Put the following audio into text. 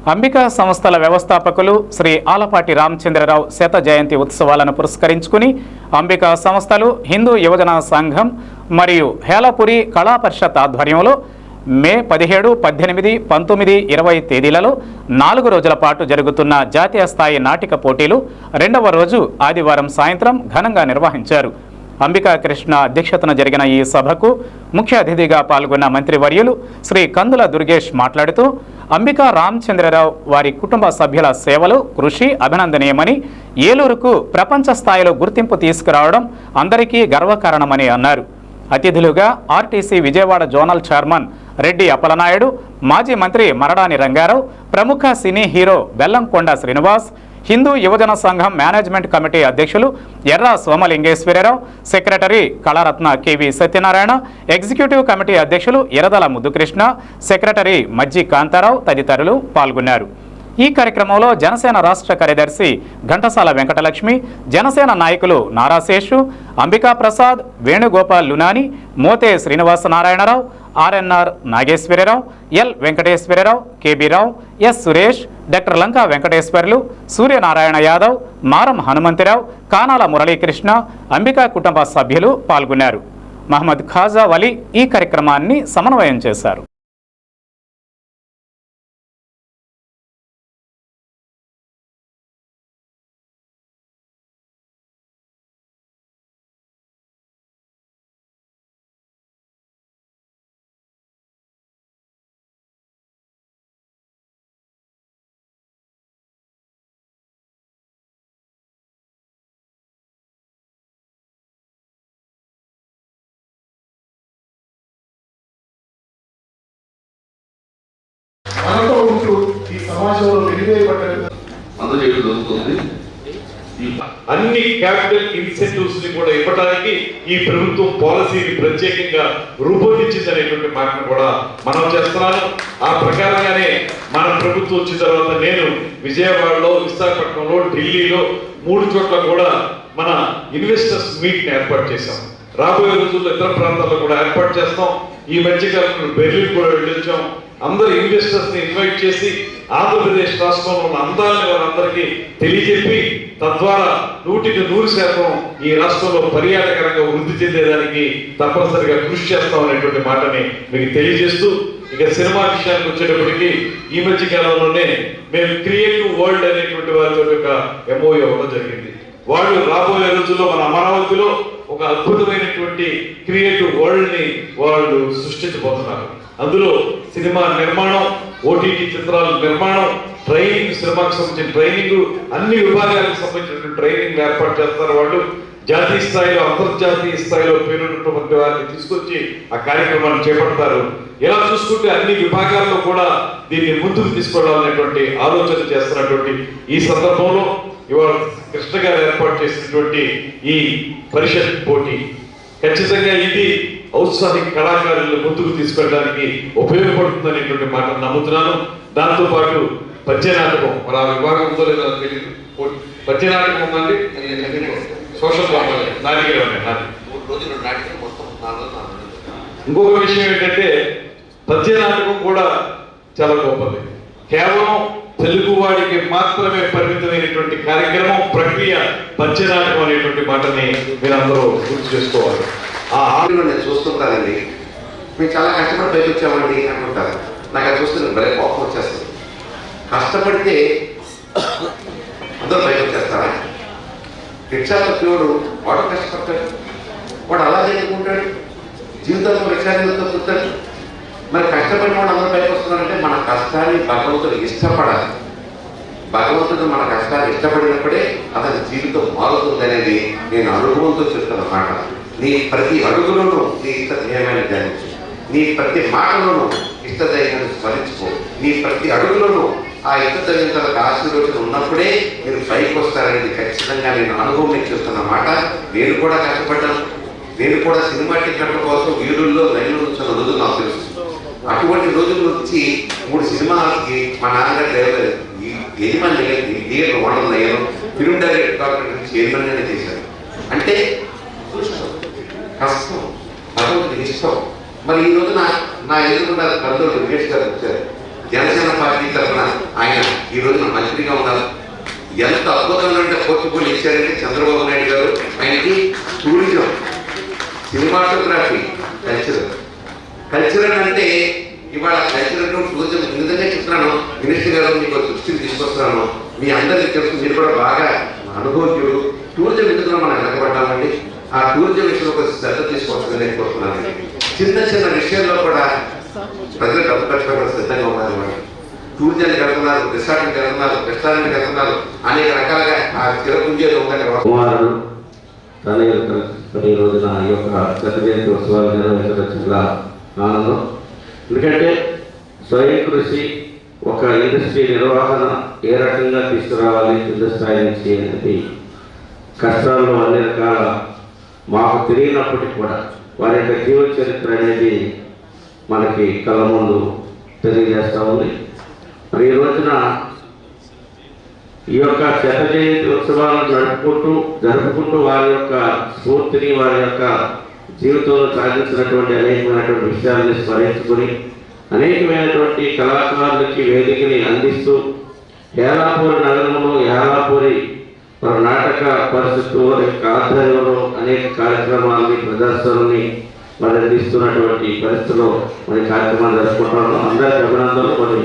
అంబికా సంస్థల వ్యవస్థాపకులు శ్రీ ఆలపాటి రామచంద్రరావు శత జయంతి ఉత్సవాలను పురస్కరించుకుని అంబికా సంస్థలు హిందూ యువజన సంఘం మరియు హేలాపురి కళా పరిషత్ ఆధ్వర్యంలో మే 17, 18, 19, 20 తేదీలలో 4 రోజుల పాటు జరుగుతున్న జాతీయ స్థాయి నాటిక పోటీలు 2వ రోజు ఆదివారం సాయంత్రం ఘనంగా నిర్వహించారు. అంబికా కృష్ణ అధ్యక్షతన జరిగిన ఈ సభకు ముఖ్య అతిథిగా పాల్గొన్న మంత్రివర్యులు శ్రీ కందుల దుర్గేష్ మాట్లాడుతూ అంబికా రామచంద్రరావు వారి కుటుంబ సభ్యుల సేవలు, కృషి అభినందనీయమని, ఏలూరుకు ప్రపంచ స్థాయిలో గుర్తింపు తీసుకురావడం అందరికీ గర్వకారణమని అన్నారు. అతిథులుగా RTC Vijayawada zonal chairman Reddy Appalanaidu, మాజీ మంత్రి మరడాని రంగారావు, ప్రముఖ సినీ హీరో బెల్లంకొండ శ్రీనివాస్, హిందూ యువజన సంఘం మేనేజ్మెంట్ కమిటీ అధ్యక్షులు Erra Somalingeswararao, secretary Kalaratna KV Satyanarayana, executive committee అధ్యక్షులు ఎరదల ముద్దుకృష్ణ, సెక్రటరీ మజ్జి కాంతారావు తదితరులు పాల్గొన్నారు. ఈ కార్యక్రమంలో జనసేన రాష్ట్ర కార్యదర్శి ఘంటసాల వెంకటలక్ష్మి, జనసేన నాయకులు Narasheshu, Ambika Prasad, Venugopal Lunani, Mothe Srinivasa Narayanarao, RNR Nageswararao, L Venkateswararao, KB Rao, S Suresh, doctor Lanka Venkateswarlu, Suryanarayana Yadav, Maram Hanumantharao, Kanala Muralikrishna, Ambika కుటుంబ సభ్యులు పాల్గొన్నారు. మహమ్మద్ ఖాజా వలి ఈ కార్యక్రమాన్ని సమన్వయం చేశారు. మనతో ఉంటూ ఈ సమాజంలో వెలివేయబడ్డ అన్ని క్యాపిటల్ ఇన్సెంటివ్స్ ని కూడా ఇవ్వడానికి ఈ ప్రభుత్వం పాలసీని ప్రత్యేకంగా రూపొందించింది అనేటువంటి మాటను కూడా మనం చేస్తున్నాను. ఆ ప్రకారంగానే మన ప్రభుత్వం వచ్చిన తర్వాత నేను విజయవాడలో, విశాఖపట్నంలో, ఢిల్లీలో 3 చోట్ల కూడా మన ఇన్వెస్టర్స్ మీట్ ని ఏర్పాటు చేశాం. రాబోయే రోజుల్లో ఇతర ప్రాంతాల్లో కూడా ఏర్పాటు చేస్తాం. ఈ మధ్యకాలంలో బెర్లిన్ కూడా వెళ్ళొచ్చాం. అందరు ఇన్వెస్టర్స్ ని ఇన్వైట్ చేసి ఆంధ్రప్రదేశ్ రాష్ట్రంలో ఉన్న అందాలని వారందరికీ తెలియజెప్పి తద్వారా 100% ఈ రాష్ట్రంలో పర్యాటకరంగా వృద్ధి చెందేదానికి తప్పనిసరిగా కృషి చేస్తాం అనేటువంటి మాటని మీకు తెలియజేస్తూ, ఇక సినిమా విషయానికి వచ్చేటప్పటికి ఈ మధ్య కాలంలోనే మేము క్రియేటివ్ వరల్డ్ అనేటువంటి వారితో ఒక MOU ఇవ్వడం జరిగింది. వాళ్ళు రాబోయే రోజుల్లో మన అమరావతిలో ఒక అద్భుతమైనటువంటి క్రియేటివ్ వరల్డ్ ని వాళ్ళు సృష్టించబోతున్నారు. అందులో సినిమా నిర్మాణం, OTT చిత్రాల నిర్మాణం, ట్రైనింగ్, సినిమాకి సంబంధించిన ట్రైనింగ్, అన్ని విభాగాలకు సంబంధించిన ట్రైనింగ్ ఏర్పాటు చేస్తారు. వాళ్ళు జాతీయ స్థాయిలో, అంతర్జాతీయ స్థాయిలో పేరున్నటువంటి వారిని తీసుకొచ్చి ఆ కార్యక్రమాన్ని చేపడతారు. ఇలా చూసుకుంటే అన్ని విభాగాల్లో కూడా దీన్ని ముందుకు తీసుకెళ్లాలనేటువంటి ఆలోచన చేస్తున్నటువంటి ఈ సందర్భంలో ఇవాళ కృష్ణ గారు ఏర్పాటు చేసినటువంటి ఈ పరిషత్ పోటీ ఖచ్చితంగా ఇది ఔత్సాహిక కళాకారులను ముందుకు తీసుకెళ్ళడానికి ఉపయోగపడుతుంది అనేటువంటి మాట నమ్ముతున్నాను. దాంతో పాటు పద్యనాటకం, మరి ఆ విభాగం ఉందో లేదో తెలియదు, పద్యనాటకం ఉందండి, సోషల్ ఇంకొక విషయం ఏంటంటే పద్యనాటకం కూడా చాలా గొప్పది. కేవలం తెలుగు వాడికి మాత్రమే పరిమితమైనటువంటి కార్యక్రమం, ప్రక్రియ పద్యనాటకం అనేటువంటి మాటని మీరు అందరూ గుర్తు చేసుకోవాలి. ఆ ఆటలో నేను చూస్తుంటానండి, మేము చాలా కష్టపడి పైకి వచ్చామండి అనుకుంటారు. నాకు అది చూస్తున్నాను భలే కోపం వచ్చేస్తుంది. కష్టపడితే అందరూ పైకి వచ్చేస్తారా? రిక్షాలో పిల్లడు వాడు కష్టపడతాడు, వాడు అలా చేసుకుంటాడు, జీవితంలో రిక్షా చూస్తాడు. మరి కష్టపడిన వాడు అందరూ పైకి వస్తున్నారంటే మన కష్టాన్ని భగవంతుడు ఇష్టపడాలి. భగవంతుడు మన కష్టాన్ని ఇష్టపడినప్పుడే అతని జీవితం మారుతుంది అనేది నేను అనుభవంతో చెప్తున్న మాట. నీ ప్రతి అడుగులోనూ నీ ఇష్టదైవాన్ని ధ్యానించు, నీ ప్రతి మాటలోనూ ఇష్టదైవాన్ని స్మరించుకో, నీ ప్రతి అడుగులోనూ ఆ ఇష్టదైవానికి ఆశీర్వచనం ఉన్నప్పుడే మీరు పైకి వస్తారనేది ఖచ్చితంగా నేను అనుభవం చేస్తున్న మాట. నేను కూడా కష్టపడ్డాను. నేను కూడా సినిమా టికెట్ల కోసం వీరుల్లో లైన్లో నుంచి రోజులు నాకు తెలుసు. అటువంటి రోజుల నుంచి 3 సినిమాలకి మా నాన్నగారు డ్రైవర్ యజమాని థియేటర్ ఓనర్లు అయ్యారు, ఫిల్మ్ డైరెక్టర్ కార్పొరేషన్ చైర్మన్గానే చేశారు. అంటే కష్టం, భగవంతుడికి ఇష్టం. మరి ఈ రోజు నా ఎదురుగా కందులు వెంకటేష్ గారు వచ్చారు. జనసేన పార్టీ తరఫున ఆయన ఎంత అద్భుతమైన పోర్చుగల్ ఇచ్చారంటే చంద్రబాబు నాయుడు గారు ఆయనకి టూరిజం, సినిమాటోగ్రఫీ, కల్చరల్ అంటే ఇవాళ కల్చరల్ టూరిజం ఎందుకంటే చెప్తున్నాను, మినిస్టర్ గారు మీకు దృష్టికి తీసుకొస్తున్నాను. మీ అందరికీ తెలుసు, మీరు కూడా బాగా అనుభవజ్ఞుడు. టూరిజం ఎందుకు మనం వెనకబడ్డామండి? ఆ టూరిజం విషయంలో కొంచెం శ్రద్ధ తీసుకోవాల్సిందని కోరుతున్నాను. చిన్న చిన్న విషయాల్లో కూడా ప్రజలు డబ్బు ఖర్చు పెట్టడం సిద్ధంగా ఉన్నారన్నమాట. టూరిజానికి వెళ్తున్నారు, రిసార్ట్కి వెళ్తున్నారు, రెస్టారెంట్కి వెళ్తున్నారు, అనేక రకాలుగా ఆ చిరపుంజేది ఉందండి. కుమారుడు తన ఈ రోజున ఈ యొక్క గత జయంతి ఉత్సవాలు నిర్వహించడం చాలా ఆనందం. ఎందుకంటే స్వయం కృషి, ఒక ఇండస్ట్రీ నిర్వహణ ఏ రకంగా తీసుకురావాలి కింద స్థాయి నుంచి అనేది కష్టాల్లో అన్ని రకాల మాకు తెలియనప్పటికీ కూడా వారి యొక్క జీవ చరిత్ర అనేది మనకి కళ్ళ ముందు తెలియజేస్తూ ఉంది. మరి ఈ రోజున ఈ యొక్క శత జయంతి ఉత్సవాలను జరుపుకుంటూ వారి యొక్క స్ఫూర్తిని, వారి యొక్క జీవితంలో సాధించినటువంటి అనేకమైనటువంటి విషయాన్ని స్మరించుకుని అనేకమైనటువంటి కళాకారులకి వేదికని అందిస్తూ హేలాపూరి నగరంలో హేలాపూరి నాటక పరిస్థితులు వారి యొక్క ఆధ్వర్యంలో అనేక కార్యక్రమాలని, ప్రదర్శనల్ని మరి అందిస్తున్నటువంటి పరిస్థితుల్లో మరి కార్యక్రమాలు జరుపుకుంటున్నాము. అందరికీ అభినందనలు. మరి